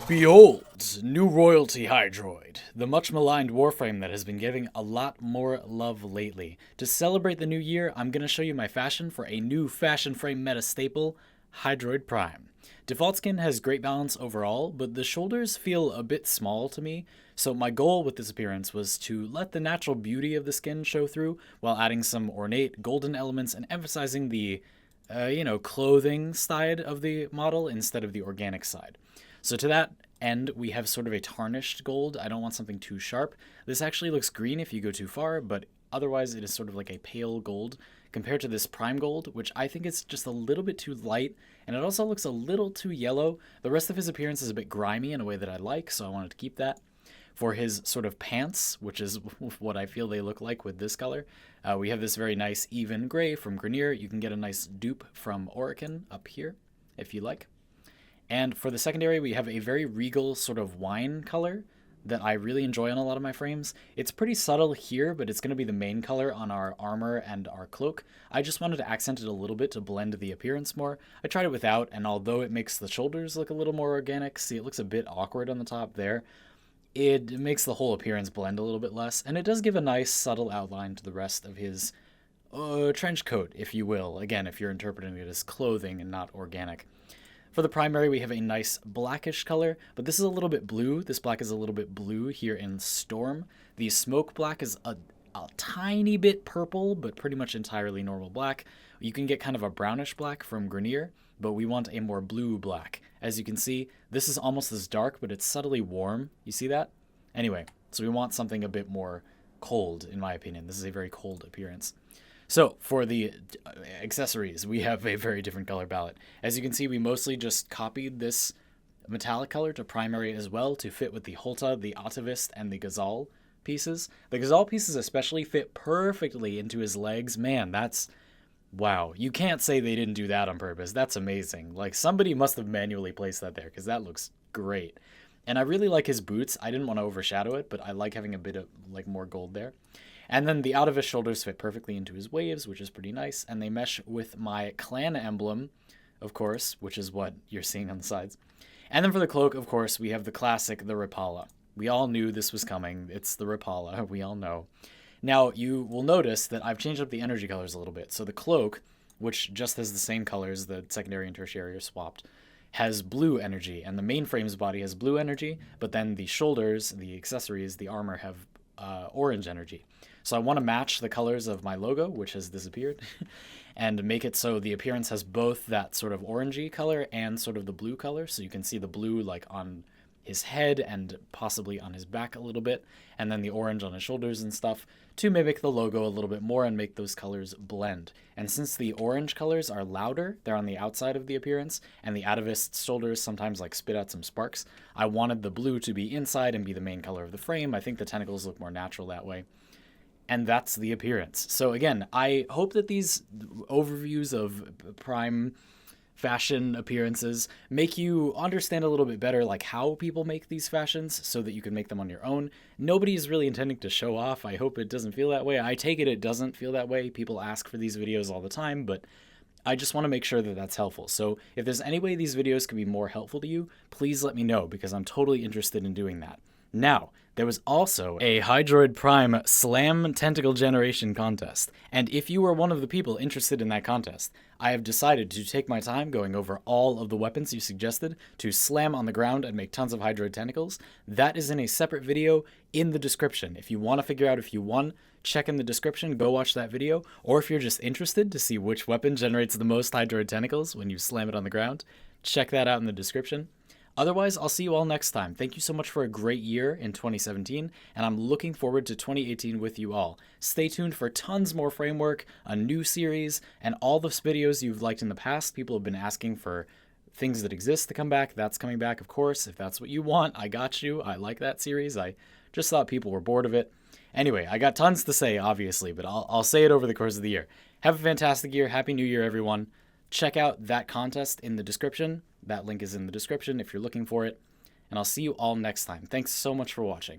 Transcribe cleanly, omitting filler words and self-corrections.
Behold, new royalty Hydroid, the much maligned Warframe that has been getting a lot more love lately. To celebrate the new year, I'm going to show you my fashion for a new fashion frame meta staple, Hydroid Prime. Default skin has great balance overall, but the shoulders feel a bit small to me, so my goal with this appearance was to let the natural beauty of the skin show through while adding some ornate golden elements and emphasizing the, clothing side of the model instead of the organic side. So to that end, we have sort of a tarnished gold. I don't want something too sharp. This actually looks green if you go too far, but otherwise it is sort of like a pale gold compared to this prime gold, which I think is just a little bit too light, and it also looks a little too yellow. The rest of his appearance is a bit grimy in a way that I like, so I wanted to keep that. For his sort of pants, which is what I feel they look like with this color, we have this very nice even gray from Grenier. You can get a nice dupe from Orican up here, if you like. And for the secondary, we have a very regal sort of wine color that I really enjoy on a lot of my frames. It's pretty subtle here, but it's going to be the main color on our armor and our cloak. I just wanted to accent it a little bit to blend the appearance more. I tried it without, and although it makes the shoulders look a little more organic, see, it looks a bit awkward on the top there, it makes the whole appearance blend a little bit less, and it does give a nice subtle outline to the rest of his trench coat, if you will. Again, if you're interpreting it as clothing and not organic. For the primary, we have a nice blackish color, but this is a little bit blue. This black is a little bit blue here in Storm. The smoke black is a tiny bit purple, but pretty much entirely normal black. You can get kind of a brownish black from Grenier, but we want a more blue black. As you can see, this is almost as dark, but it's subtly warm. You see that? Anyway, so we want something a bit more cold, in my opinion. This is a very cold appearance. So, for the accessories, we have a very different color palette. As you can see, we mostly just copied this metallic color to primary as well to fit with the Holta, the Atavist, and the Ghazal pieces. The Ghazal pieces especially fit perfectly into his legs. Man, that's... wow. You can't say they didn't do that on purpose. That's amazing. Like, somebody must have manually placed that there, because that looks great. And I really like his boots. I didn't want to overshadow it, but I like having a bit of, more gold there. And then the out of his shoulders fit perfectly into his waves, which is pretty nice, and they mesh with my clan emblem, of course, which is what you're seeing on the sides. And then for the cloak, of course, we have the classic, the Rapala. We all knew this was coming. It's the Rapala, we all know. Now, you will notice that I've changed up the energy colors a little bit. So the cloak, which just has the same colors, the secondary and tertiary are swapped, has blue energy, and the mainframe's body has blue energy, but then the shoulders, the accessories, the armor have orange energy. So I want to match the colors of my logo, which has disappeared, and make it so the appearance has both that sort of orangey color and sort of the blue color. So you can see the blue like on his head and possibly on his back a little bit, and then the orange on his shoulders and stuff to mimic the logo a little bit more and make those colors blend. And since the orange colors are louder, they're on the outside of the appearance, and the Atavist's shoulders sometimes like spit out some sparks, I wanted the blue to be inside and be the main color of the frame. I think the tentacles look more natural that way. And that's the appearance. So again, I hope that these overviews of Prime fashion appearances make you understand a little bit better like how people make these fashions so that you can make them on your own. Nobody is really intending to show off. I hope it doesn't feel that way. I take it doesn't feel that way. People ask for these videos all the time, but I just want to make sure that that's helpful. So if there's any way these videos can be more helpful to you, please let me know because I'm totally interested in doing that. Now, there was also a Hydroid Prime Slam Tentacle Generation contest, and if you were one of the people interested in that contest, I have decided to take my time going over all of the weapons you suggested to slam on the ground and make tons of Hydroid tentacles. That is in a separate video in the description. If you want to figure out if you won, check in the description, go watch that video, or if you're just interested to see which weapon generates the most Hydroid tentacles when you slam it on the ground, check that out in the description. Otherwise, I'll see you all next time. Thank you so much for a great year in 2017, and I'm looking forward to 2018 with you all. Stay tuned for tons more framework, a new series, and all the videos you've liked in the past. People have been asking for things that exist to come back. That's coming back, of course. If that's what you want, I got you. I like that series. I just thought people were bored of it. Anyway, I got tons to say, obviously, but I'll say it over the course of the year. Have a fantastic year. Happy New Year, everyone. Check out that contest in the description. That link is in the description if you're looking for it. And I'll see you all next time. Thanks so much for watching.